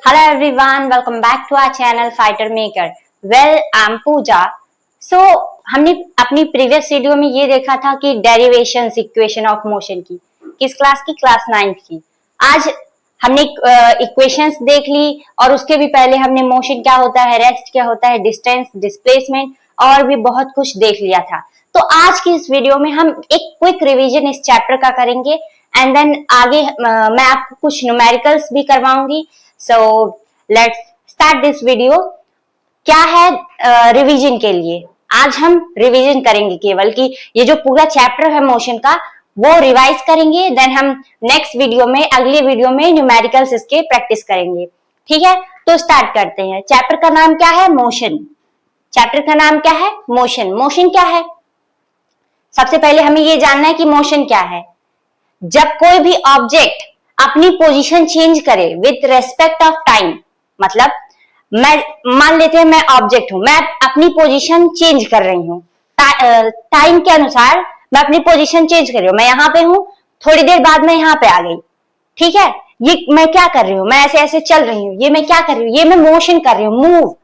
Hello everyone, welcome back to our channel Fighter Maker. Well, I'm Pooja. So हमने अपनी previous video में ये देखा था कि डेरिवेशंस इक्वेशन ऑफ मोशन की किस क्लास की, क्लास 9 की। आज हमने इक्वेशंस देख ली और उसके भी पहले हमने मोशन क्या होता है, रेस्ट क्या होता है, डिस्टेंस, डिस्प्लेसमेंट और भी बहुत कुछ देख लिया था। तो आज की इस वीडियो में हम एक क्विक रिवीजन इस चैप्टर का करेंगे एंड देन आगे मैं आपको कुछ न्यूमेरिकल्स भी करवाऊंगी। So let's start this video. क्या है रिवीजन के लिए आज हम रिवीजन करेंगे, केवल कि ये जो पूरा चैप्टर है मोशन का वो रिवाइज करेंगे, देन हम नेक्स्ट वीडियो में, अगले वीडियो में न्यूमेरिकल्स इसके प्रैक्टिस करेंगे। ठीक है, तो स्टार्ट करते हैं। चैप्टर का नाम क्या है? मोशन। चैप्टर का नाम क्या है? मोशन। मोशन क्या है? सबसे पहले हमें ये जानना है कि मोशन क्या है। जब कोई भी ऑब्जेक्ट अपनी पोजीशन चेंज करे विथ रेस्पेक्ट ऑफ टाइम, मतलब मैं मान लेते हैं मैं ऑब्जेक्ट हूं, मैं अपनी पोजीशन चेंज कर रही हूं टाइम के अनुसार, मैं अपनी पोजीशन चेंज कर रही हूं। मैं यहाँ पे हूं, थोड़ी देर बाद मैं यहाँ पे आ गई। ठीक है, ये मैं क्या कर रही हूँ? मैं ऐसे ऐसे चल रही हूँ। ये मैं क्या कर रही हूँ? ये मैं मोशन कर रही हूँ। मूव,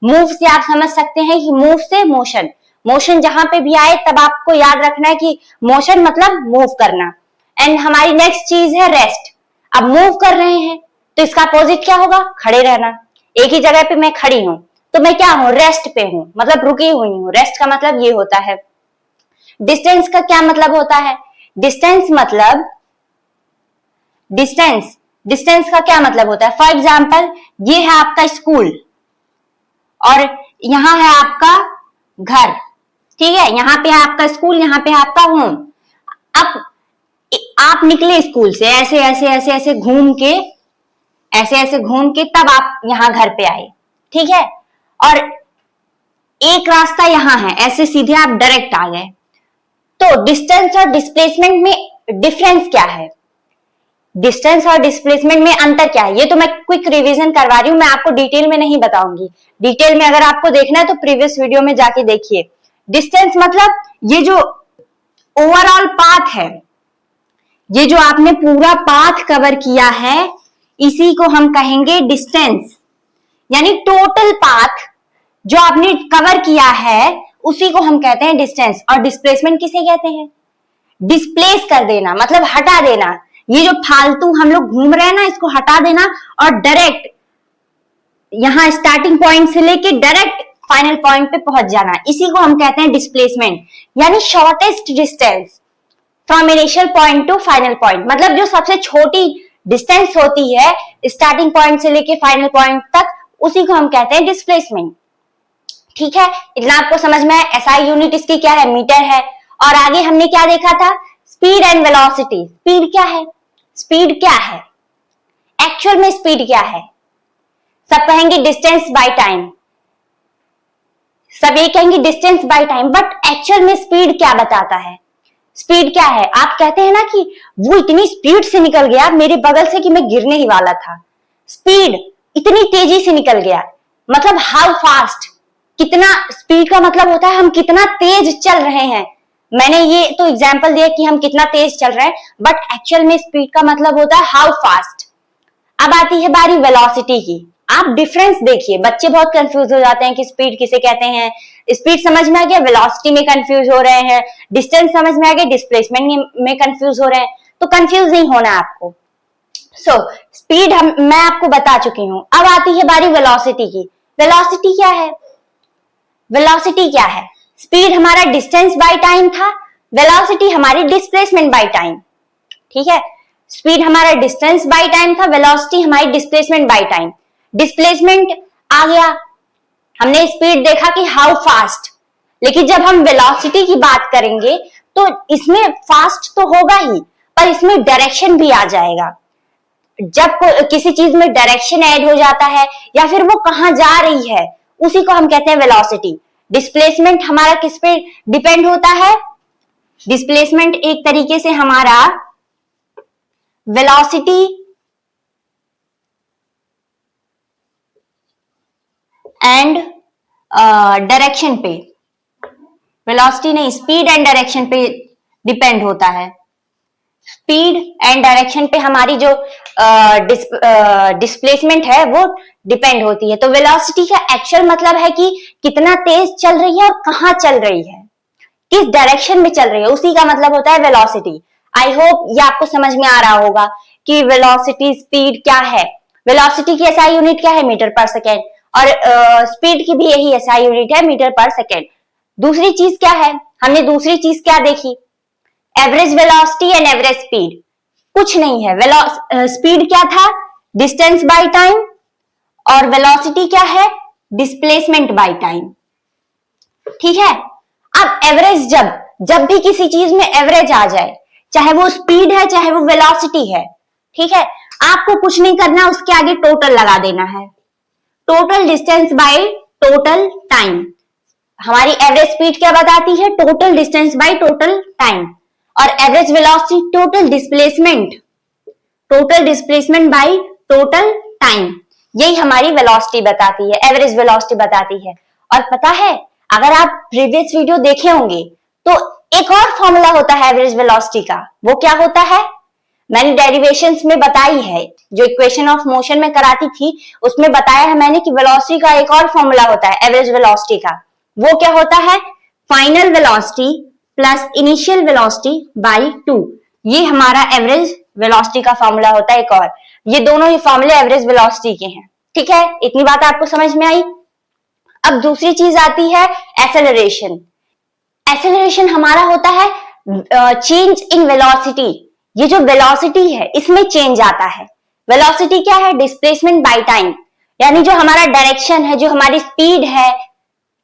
मूव से आप समझ सकते हैं कि मूव से मोशन। मोशन जहां पे भी आए तब आपको याद रखना है कि मोशन मतलब मूव करना। एंड हमारी नेक्स्ट चीज है रेस्ट। अब मूव कर रहे हैं तो इसका अपोजिट क्या होगा? खड़े रहना। एक ही जगह पे मैं खड़ी हूं तो मैं क्या हूं? रेस्ट पे हूं, मतलब रुकी हुई हूं। रेस्ट का मतलब ये होता है। डिस्टेंस का क्या मतलब होता है? डिस्टेंस मतलब डिस्टेंस का क्या मतलब होता है? फॉर एग्जाम्पल, ये है आपका स्कूल और यहां है आपका घर। ठीक है, यहाँ पे है आपका स्कूल, यहाँ पे है आपका होम। अब आप निकले स्कूल से ऐसे ऐसे ऐसे ऐसे घूम के, ऐसे ऐसे घूम के तब आप यहां घर पे आए। ठीक है, और एक रास्ता यहां है, ऐसे सीधे आप डायरेक्ट आ गए। तो डिस्टेंस और डिस्प्लेसमेंट में डिफरेंस क्या है? डिस्टेंस और डिस्प्लेसमेंट में अंतर क्या है? ये तो मैं क्विक रिवीजन करवा रही हूं, मैं आपको डिटेल में नहीं बताऊंगी। डिटेल में अगर आपको देखना है तो प्रीवियस वीडियो में जाके देखिए। डिस्टेंस मतलब ये जो ओवरऑल पाथ है, ये जो आपने पूरा पाथ कवर किया है, इसी को हम कहेंगे डिस्टेंस। यानी टोटल पाथ जो आपने कवर किया है उसी को हम कहते हैं डिस्टेंस। और डिस्प्लेसमेंट किसे कहते हैं? डिस्प्लेस कर देना, मतलब हटा देना। ये जो फालतू हम लोग घूम रहे हैं ना, इसको हटा देना और डायरेक्ट यहां स्टार्टिंग पॉइंट से लेके डायरेक्ट फाइनल पॉइंट पे पहुंच जाना, इसी को हम कहते हैं डिस्प्लेसमेंट। यानी shortest distance from initial point two final point, मतलब जो सबसे छोटी डिस्टेंस होती है स्टार्टिंग पॉइंट से लेके फाइनल पॉइंट तक, उसी को हम कहते हैं डिस्प्लेसमेंट। ठीक है, इतना आपको समझ में है। एसआई यूनिट इसकी क्या है? मीटर है। और आगे हमने क्या देखा था? Speed and velocity. स्पीड क्या है? स्पीड क्या है एक्चुअल में? स्पीड क्या है? सब कहेंगे डिस्टेंस बाय टाइम, सब ये कहेंगे distance by time, but actual में स्पीड क्या बताता है? स्पीड क्या है? आप कहते हैं ना कि वो इतनी स्पीड से निकल गया मेरे बगल से कि मैं गिरने ही वाला था। स्पीड, इतनी तेजी से निकल गया, मतलब हाउ फास्ट। कितना स्पीड का मतलब होता है हम कितना तेज चल रहे हैं। मैंने ये तो एग्जांपल दिया कि हम कितना तेज चल रहे हैं, बट एक्चुअल में स्पीड का मतलब होता है हाउ फास्ट। अब आती है बारी वेलोसिटी की। आप डिफरेंस देखिए, बच्चे बहुत कंफ्यूज हो जाते हैं कि स्पीड किसे कहते हैं। स्पीड समझ में आ गया, वेलोसिटी में कंफ्यूज हो रहे हैं। डिस्टेंस समझ में आ गया, डिस्प्लेसमेंट में कंफ्यूज हो रहे हैं। तो कंफ्यूज नहीं होना आपको। सो स्पीड मैं आपको बता चुकी हूं। अब आती है बारी वेलोसिटी की। वेलोसिटी क्या है? वेलोसिटी क्या है? स्पीड हमारा डिस्टेंस बाय टाइम था, वेलोसिटी हमारी डिस्प्लेसमेंट बाय टाइम। ठीक है, स्पीड हमारा डिस्टेंस बाय टाइम था, वेलोसिटी हमारी डिस्प्लेसमेंट बाय टाइम। डिस्प्लेसमेंट आ गया, हमने स्पीड देखा कि हाउ फास्ट, लेकिन जब हम वेलोसिटी की बात करेंगे तो इसमें फास्ट तो होगा ही, पर इसमें डायरेक्शन भी आ जाएगा। जब किसी चीज में डायरेक्शन ऐड हो जाता है या फिर वो कहां जा रही है, उसी को हम कहते हैं वेलोसिटी। डिस्प्लेसमेंट हमारा किस पे डिपेंड होता है? डिस्प्लेसमेंट एक तरीके से हमारा वेलोसिटी एंड डायरेक्शन पे, वेलोसिटी नहीं, स्पीड एंड डायरेक्शन पे डिपेंड होता है। स्पीड एंड डायरेक्शन पे हमारी जो डिस्प्लेसमेंट है वो डिपेंड होती है। तो वेलोसिटी का एक्चुअल मतलब है कि कितना तेज चल रही है और कहाँ चल रही है, किस डायरेक्शन में चल रही है, उसी का मतलब होता है वेलोसिटी। आई होप ये आपको समझ में आ रहा होगा कि वेलोसिटी स्पीड क्या है। वेलोसिटी की एसआई यूनिट क्या है? मीटर पर सेकेंड। और स्पीड की भी यही एसआई यूनिट है, मीटर पर सेकेंड। दूसरी चीज क्या है? हमने दूसरी चीज क्या देखी? Average velocity and average speed. कुछ नहीं है। स्पीड क्या था? Distance by time. और वेलोसिटी क्या है? Displacement by time. ठीक है। अब एवरेज जब भी किसी चीज में एवरेज आ जाए, चाहे वो स्पीड है चाहे वो वेलोसिटी है, ठीक है, आपको कुछ नहीं करना, उसके आगे टोटल लगा देना है। Total distance by total time. हमारी एवरेज स्पीड क्या बताती है? Total distance by total time. और average velocity total displacement by total time. यही हमारी वेलोसिटी बताती है, एवरेज वेलोसिटी बताती है। और पता है, अगर आप प्रीवियस वीडियो देखे होंगे तो एक और फॉर्मूला होता है एवरेज वेलोसिटी का। वो क्या होता है? मैंने डेरिवेशंस में बताई है, जो इक्वेशन ऑफ मोशन में कराती थी उसमें बताया है मैंने कि वेलोसिटी का एक और फॉर्मूला होता है एवरेज वेलोसिटी का। वो क्या होता है? Final velocity plus initial velocity by 2। ये हमारा एवरेज वेलोसिटी का फॉर्मूला होता है एक और। ये दोनों ही फॉर्मूले एवरेज वेलोसिटी के हैं। ठीक है, इतनी बात आपको समझ में आई। अब दूसरी चीज आती है एक्सेलरेशन। एक्सेलरेशन हमारा होता है चेंज इन वेलोसिटी। ये जो वेलोसिटी है इसमें चेंज आता है। वेलोसिटी क्या है? Displacement by time. यानी जो हमारा डायरेक्शन है, जो हमारी स्पीड है,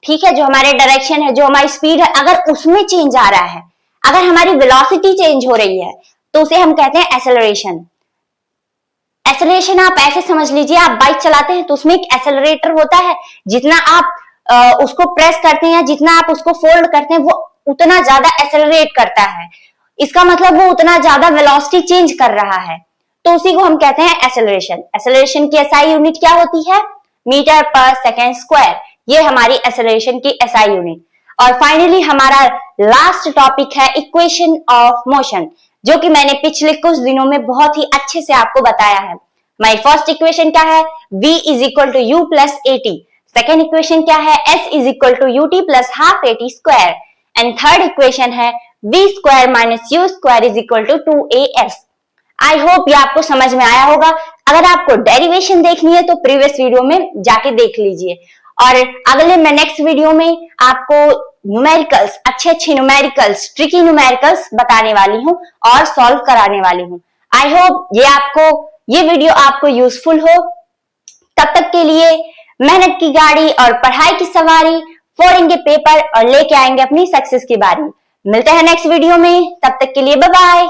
ठीक है, जो हमारे डायरेक्शन है, जो हमारी स्पीड है, अगर उसमें चेंज आ रहा है, अगर हमारी वेलोसिटी चेंज हो रही है तो उसे हम कहते हैं एक्सेलरेशन। एक्सेलरेशन आप ऐसे समझ लीजिए, आप बाइक चलाते हैं तो उसमें एक एक्सेलरेटर होता है। जितना आप उसको प्रेस करते हैं, जितना आप उसको फोल्ड करते हैं, वो उतना ज्यादा एक्सेलरेट करता है। इसका मतलब वो उतना ज्यादा वेलोसिटी चेंज कर रहा है, तो उसी को हम कहते हैं एक्सेलरेशन। एक्सेलरेशन की एसआई यूनिट क्या होती है? मीटर पर सेकेंड स्क्वायर। ये हमारी एक्सेलरेशन की एसआई यूनिट। और फाइनली हमारा लास्ट टॉपिक है इक्वेशन ऑफ मोशन, जो कि मैंने पिछले कुछ दिनों में बहुत ही अच्छे से आपको बताया है। हमारी फर्स्ट इक्वेशन क्या है? v is equal to U plus AT. Second equation क्या है? s is equal to UT plus half AT square. And third equation है v square minus U square is equal to 2as। I hope ये आपको समझ में आया होगा। अगर आपको डेरिवेशन देखनी है तो प्रीवियस वीडियो में जाके देख लीजिए। और अगले मैं नेक्स्ट वीडियो में आपको न्यूमेरिकल्स, अच्छे न्यूमेरिकल्स, ट्रिकी न्यूमेरिकल्स बताने वाली हूँ और सॉल्व कराने वाली हूँ। आई होप ये वीडियो आपको यूजफुल हो। तब तक के लिए मेहनत की गाड़ी और पढ़ाई की सवारी, फोड़ेंगे पेपर और लेके आएंगे अपनी सक्सेस की बारी। मिलते हैं नेक्स्ट वीडियो में, तब तक के लिए बाय बाय।